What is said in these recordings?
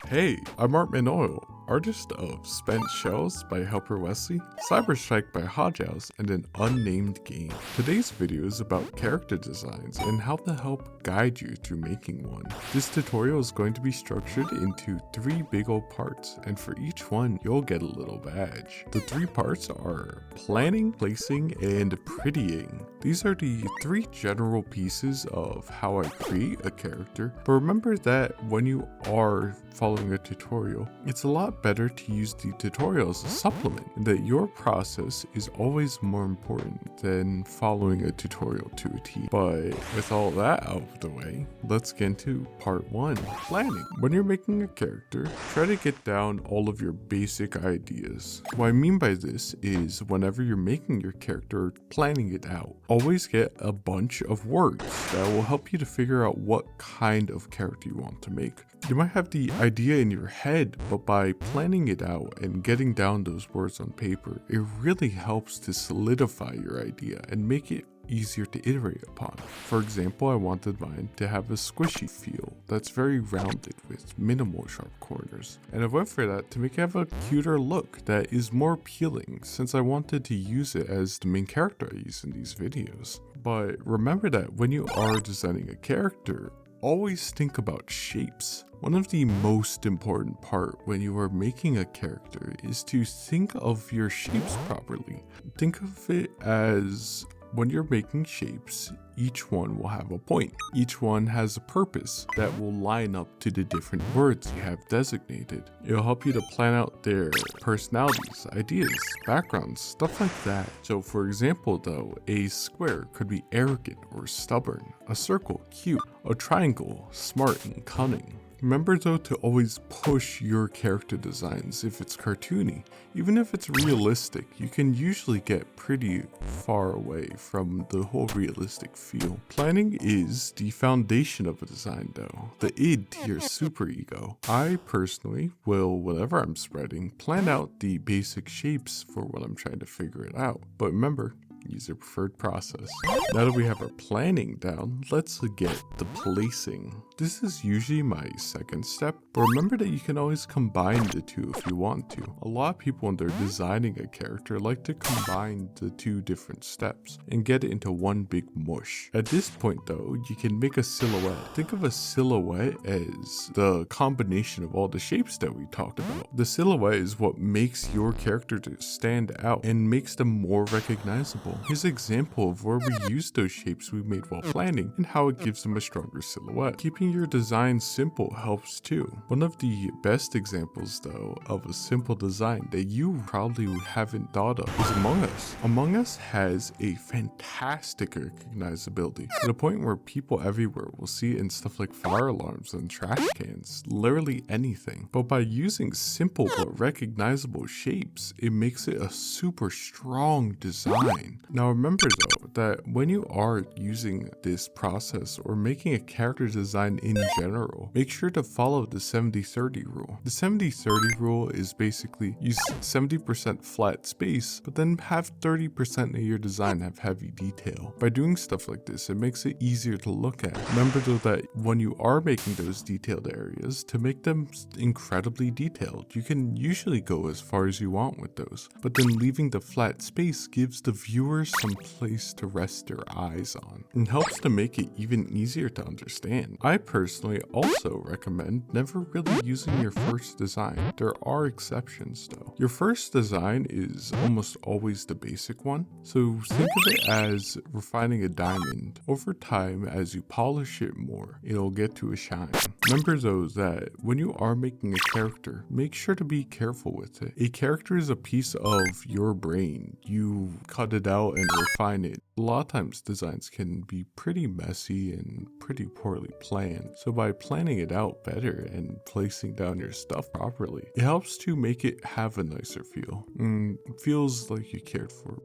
Hey, I'm Art Manoyle, artist of Spent Shells by Helper Wesley, Cyberstrike by Hodgehouse, and an unnamed game. Today's video is about character designs and how to help guide you through making one. This tutorial is going to be structured into 3 big old parts, and for each one you'll get a little badge. The 3 parts are planning, placing, and prettying. These are the 3 general pieces of how I create a character, but remember that when you are following a tutorial, it's a lot better to use the tutorial as a supplement, and that your process is always more important than following a tutorial to a T. But with all that out of the way, let's get into part 1, planning. When you're making a character, try to get down all of your basic ideas. What I mean by this is whenever you're making your character or planning it out, always get a bunch of words that will help you to figure out what kind of character you want to make. You might have the idea in your head, but by planning it out and getting down those words on paper, it really helps to solidify your idea and make it easier to iterate upon. For example, I wanted mine to have a squishy feel that's very rounded with minimal sharp corners, and I went for that to make it have a cuter look that is more appealing, since I wanted to use it as the main character I use in these videos. But remember that when you are designing a character, always think about shapes. One of the most important part when you are making a character is to think of your shapes properly. Think of it as when you're making shapes, each one will have a point. Each one has a purpose that will line up to the different words you have designated. It'll help you to plan out their personalities, ideas, backgrounds, stuff like that. So for example though, a square could be arrogant or stubborn, a circle cute, a triangle smart and cunning. Remember though to always push your character designs if it's cartoony. Even if it's realistic, you can usually get pretty far away from the whole realistic feel. Planning is the foundation of a design though, the id to your superego. I personally will, whenever I'm spreading, plan out the basic shapes for when I'm trying to figure it out. But remember, use your preferred process. Now that we have our planning down, let's get the placing. This is usually my second step, but remember that you can always combine the two if you want to. A lot of people when they're designing a character like to combine the 2 different steps and get it into one big mush. At this point though, you can make a silhouette. Think of a silhouette as the combination of all the shapes that we talked about. The silhouette is what makes your character to stand out and makes them more recognizable. Here's an example of where we use those shapes we made while planning and how it gives them a stronger silhouette. Keeping your design simple helps too. One of the best examples though of a simple design that you probably haven't thought of is Among Us. Among Us has a fantastic recognizability to the point where people everywhere will see it in stuff like fire alarms and trash cans, literally anything. But by using simple but recognizable shapes, it makes it a super strong design. Now remember though that when you are using this process or making a character design in general, make sure to follow the 70-30 rule. The 70-30 rule is basically use 70% flat space, but then have 30% of your design have heavy detail. By doing stuff like this, it makes it easier to look at. Remember though that when you are making those detailed areas, to make them incredibly detailed, you can usually go as far as you want with those, but then leaving the flat space gives the viewer some place to rest their eyes on and helps to make it even easier to understand. I personally also recommend never really using your first design. There are exceptions though. Your first design is almost always the basic one, so think of it as refining a diamond. Over time, as you polish it more, it'll get to a shine. Remember though that when you are making a character, make sure to be careful with it. A character is a piece of your brain. You cut it out and refine it. A lot of times designs can be pretty messy and pretty poorly planned, so by planning it out better and placing down your stuff properly, it helps to make it have a nicer feel. It feels like you cared for it.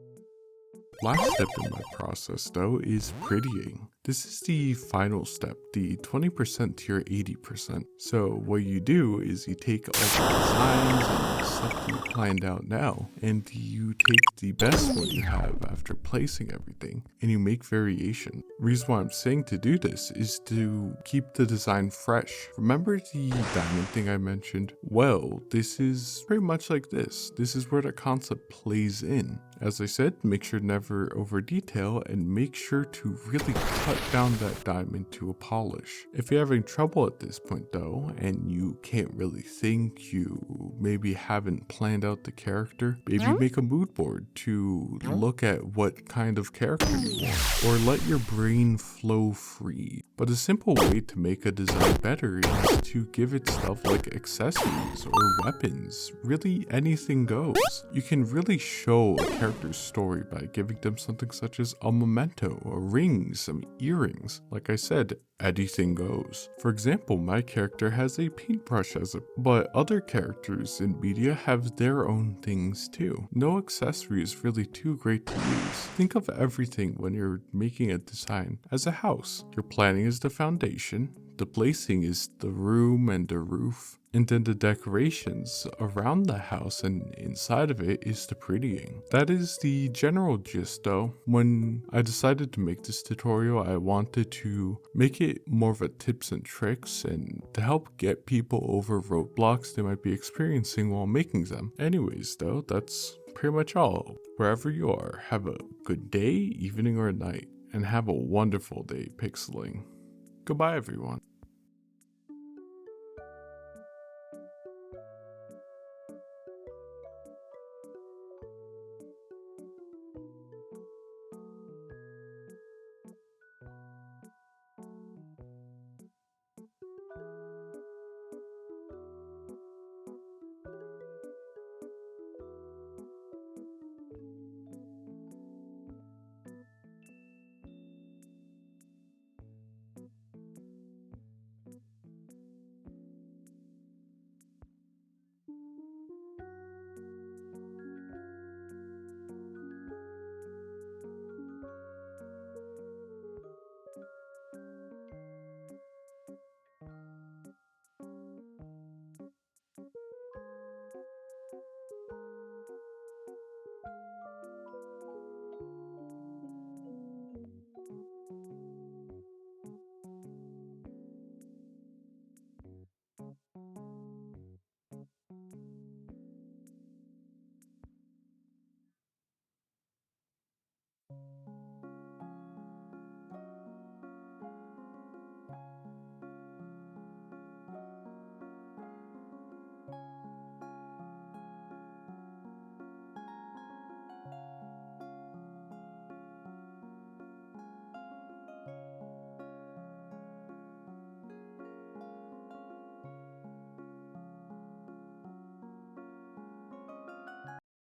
Last step in my process though is prettying. This is the final step, the 20% to your 80%. So what you do is you take all the designs and the stuff you planned out now, and you take the best one you have after placing everything, and you make variation. Reason why I'm saying to do this is to keep the design fresh. Remember the diamond thing I mentioned? Well, this is pretty much like this. This is where the concept plays in. As I said, make sure never over detail and make sure to really cut down that diamond to a polish. If you're having trouble at this point though, and you can't really think, you maybe haven't planned out the character, maybe make a mood board to look at what kind of character you want, or let your brain flow free. But a simple way to make a design better is to give it stuff like accessories or weapons. Really anything goes. You can really show a character's story by giving them something such as a memento, a ring, some earrings. Like I said, anything goes. For example, my character has a paintbrush but other characters in media have their own things too. No accessory is really too great to use. Think of everything when you're making a design as a house. Your planning is the foundation, the placing is the room and the roof, and then the decorations around the house and inside of it is the prettying. That is the general gist though. When I decided to make this tutorial, I wanted to make it more of a tips and tricks and to help get people over roadblocks they might be experiencing while making them. Anyways though, that's pretty much all. Wherever you are, have a good day, evening, or night, and have a wonderful day pixeling. Goodbye everyone.